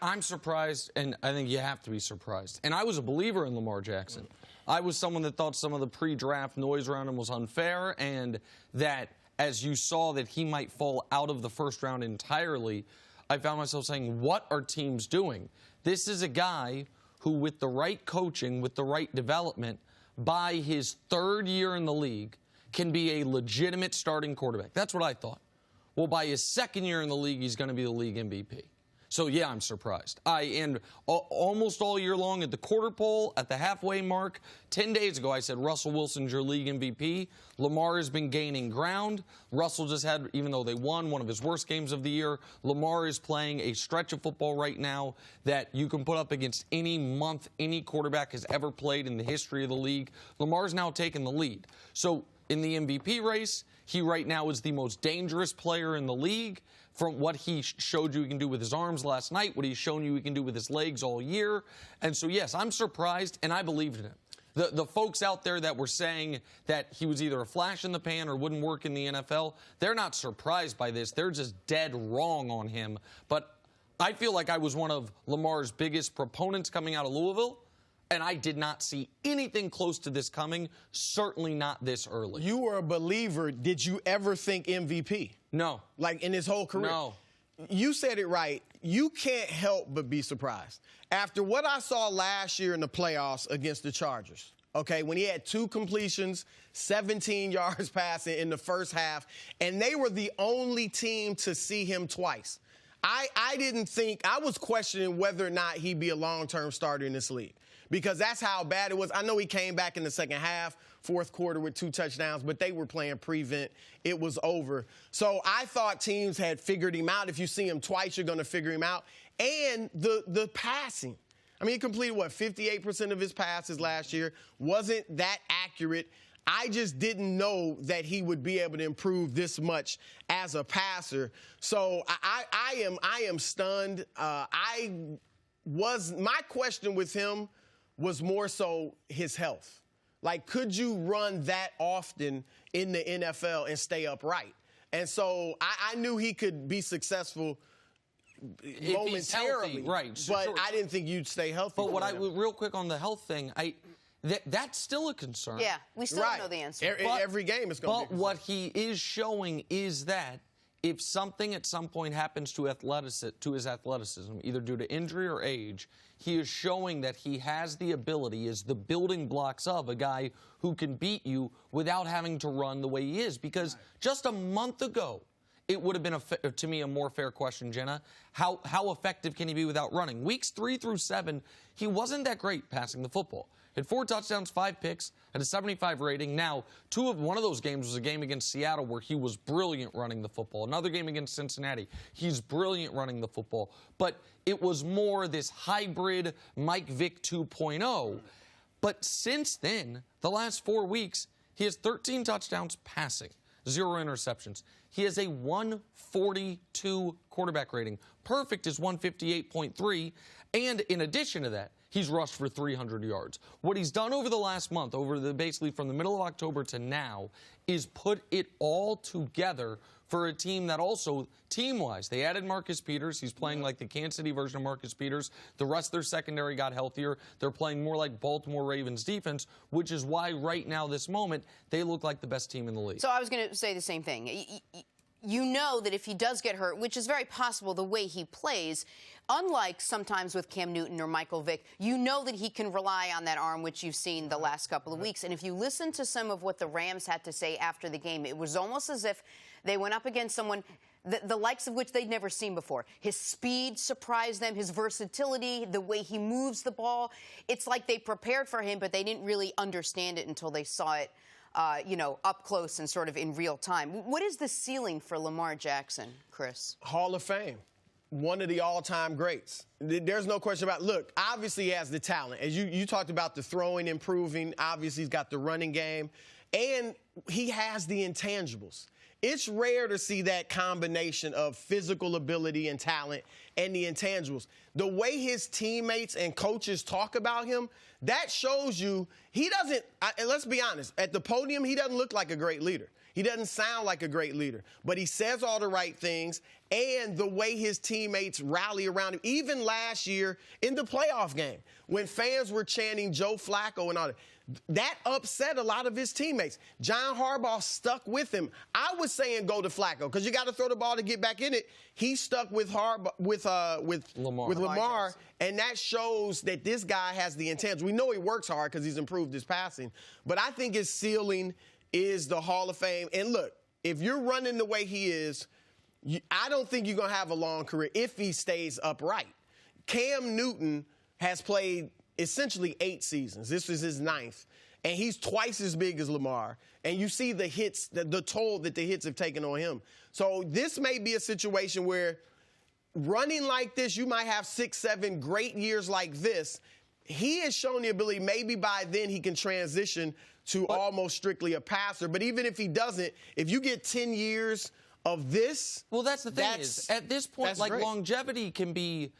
I'm surprised, and I think you have to be surprised. And I was a believer in Lamar Jackson. I was someone that thought some of the pre-draft noise around him was unfair, and that as you saw that he might fall out of the first round entirely, I found myself saying, what are teams doing? This is a guy who, with the right coaching, with the right development, by his third year in the league, can be a legitimate starting quarterback. That's what I thought. Well, by his second year in the league, he's going to be the league MVP. So, yeah, I'm surprised. And almost all year long at the quarter pole, at the halfway mark, 10 days ago, I said Russell Wilson's your league MVP. Lamar has been gaining ground. Russell just had, even though they won one of his worst games of the year, Lamar is playing a stretch of football right now that you can put up against any month any quarterback has ever played in the history of the league. Lamar's now taken the lead. So, in the MVP race, he right now is the most dangerous player in the league. From what he showed you he can do with his arms last night, what he's shown you he can do with his legs all year. And so, yes, I'm surprised, and I believed in him. The folks out there that were saying that he was either a flash in the pan or wouldn't work in the NFL, they're not surprised by this. They're just dead wrong on him. But I feel like I was one of Lamar's biggest proponents coming out of Louisville, and I did not see anything close to this coming, certainly not this early. You were a believer. Did you ever think MVP? No. Like in his whole career? No. You said it right. You can't help but be surprised. After what I saw last year in the playoffs against the Chargers, okay, when he had 2 completions, 17 yards passing in the first half, and they were the only team to see him twice. I didn't think, I was questioning whether or not he'd be a long-term starter in this league because that's how bad it was. I know he came back in the second half, fourth quarter with 2 touchdowns, but they were playing prevent. It was over. So I thought teams had figured him out. If you see him twice, you're going to figure him out. And the passing. I mean, he completed, 58% of his passes last year. Wasn't that accurate. I just didn't know that he would be able to improve this much as a passer. So I am stunned. My question with him was more so his health. Like, could you run that often in the NFL and stay upright? And so I knew he could be successful momentarily, healthy, right? But sure. I didn't think you'd stay healthy. But real quick on the health thing, that's still a concern. Yeah, we still don't know the answer. Every game is going to be. But what he is showing is that if something at some point happens to his athleticism, either due to injury or age, he is showing that he has the ability, is the building blocks of a guy who can beat you without having to run the way he is. Because just a month ago, it would have been, to me, a more fair question, Jenna. How effective can he be without running? Weeks 3 through 7, he wasn't that great passing the football. Had 4 touchdowns, 5 picks, had a 75 rating. Now, one of those games was a game against Seattle where he was brilliant running the football. Another game against Cincinnati, he's brilliant running the football. But it was more this hybrid Mike Vick 2.0. But since then, the last 4 weeks, he has 13 touchdowns passing, 0 interceptions. He has a 142 quarterback rating. Perfect is 158.3. And in addition to that, he's rushed for 300 yards. What he's done over the last month, basically from the middle of October to now, is put it all together for a team that also, team-wise, they added Marcus Peters. He's playing like the Kansas City version of Marcus Peters. The rest of their secondary got healthier. They're playing more like Baltimore Ravens defense, which is why right now, this moment, they look like the best team in the league. So I was going to say the same thing. You know that if he does get hurt, which is very possible the way he plays, unlike sometimes with Cam Newton or Michael Vick, you know that he can rely on that arm, which you've seen the last couple of weeks. And if you listen to some of what the Rams had to say after the game, it was almost as if they went up against someone the likes of which they'd never seen before. His speed surprised them, his versatility, the way he moves the ball. It's like they prepared for him, but they didn't really understand it until they saw it up close and sort of in real time. What is the ceiling for Lamar Jackson, Chris? Hall of Fame. One of the all-time greats. There's no question about it. Look, obviously he has the talent. As you talked about the throwing improving, obviously he's got the running game, and he has the intangibles. It's rare to see that combination of physical ability and talent and the intangibles. The way his teammates and coaches talk about him, that shows you he doesn't, let's be honest, at the podium, he doesn't look like a great leader. He doesn't sound like a great leader, but he says all the right things, and the way his teammates rally around him, even last year in the playoff game, when fans were chanting Joe Flacco and all that upset a lot of his teammates. John Harbaugh stuck with him. I was saying go to Flacco because you got to throw the ball to get back in it. He stuck with Lamar, and that shows that this guy has the intent. We know he works hard because he's improved his passing, but I think his ceiling is the Hall of Fame. And look, if you're running the way he is, I don't think you're going to have a long career if he stays upright. Cam Newton has played essentially 8 seasons. This is his 9th. And he's twice as big as Lamar. And you see the hits, the toll that the hits have taken on him. So this may be a situation where running like this, you might have 6, 7 great years like this. He has shown the ability, maybe by then he can transition to almost strictly a passer. But even if he doesn't, if you get 10 years of this. Well, that's the thing is, at this point, like, longevity can be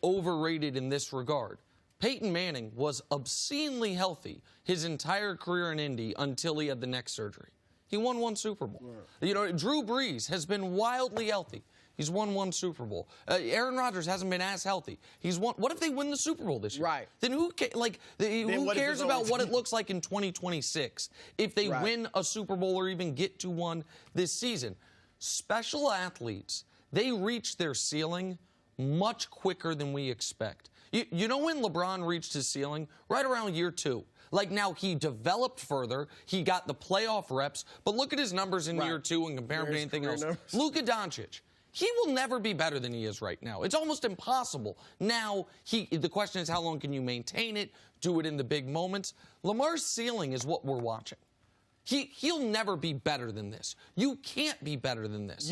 overrated in this regard. Peyton Manning was obscenely healthy his entire career in Indy until he had the neck surgery. He won 1 Super Bowl. You know, Drew Brees has been wildly healthy. He's won 1 Super Bowl. Aaron Rodgers hasn't been as healthy. He's won. What if they win the Super Bowl this year? Right. Then who cares about what it looks like in 2026 if they win a Super Bowl or even get to one this season? Special athletes, they reach their ceiling much quicker than we expect. You know when LeBron reached his ceiling? Right around year 2. Like, now he developed further. He got the playoff reps. But look at his numbers in year 2 and compare them to anything else. Luka Doncic. He will never be better than he is right now. It's almost impossible. Now, the question is, how long can you maintain it, do it in the big moments? Lamar's ceiling is what we're watching. He'll never be better than this. You can't be better than this.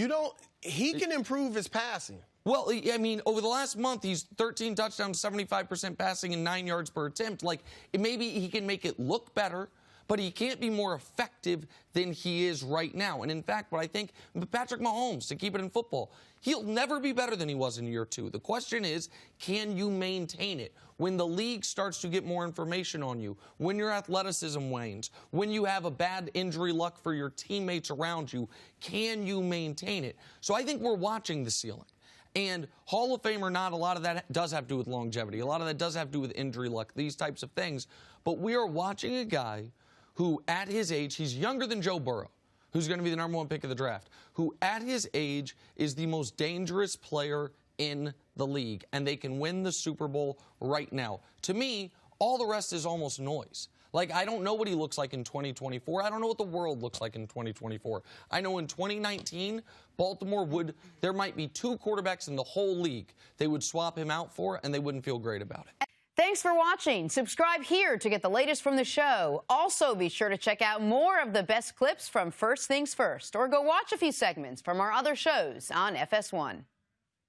He can improve his passing. Well, I mean, over the last month, he's 13 touchdowns, 75% passing, and 9 yards per attempt. Like, maybe he can make it look better, but he can't be more effective than he is right now. And in fact, what I think, Patrick Mahomes, to keep it in football, he'll never be better than he was in year 2. The question is, can you maintain it? When the league starts to get more information on you, when your athleticism wanes, when you have a bad injury luck for your teammates around you, can you maintain it? So I think we're watching the ceiling. And Hall of Fame or not, a lot of that does have to do with longevity. A lot of that does have to do with injury luck, these types of things. But we are watching a guy who, at his age, he's younger than Joe Burrow, who's going to be the #1 pick of the draft, who, at his age, is the most dangerous player in the league. And they can win the Super Bowl right now. To me, all the rest is almost noise. Like, I don't know what he looks like in 2024. I don't know what the world looks like in 2024. I know in 2019, there might be 2 quarterbacks in the whole league they would swap him out for, and they wouldn't feel great about it. Thanks for watching. Subscribe here to get the latest from the show. Also, be sure to check out more of the best clips from First Things First, or go watch a few segments from our other shows on FS1.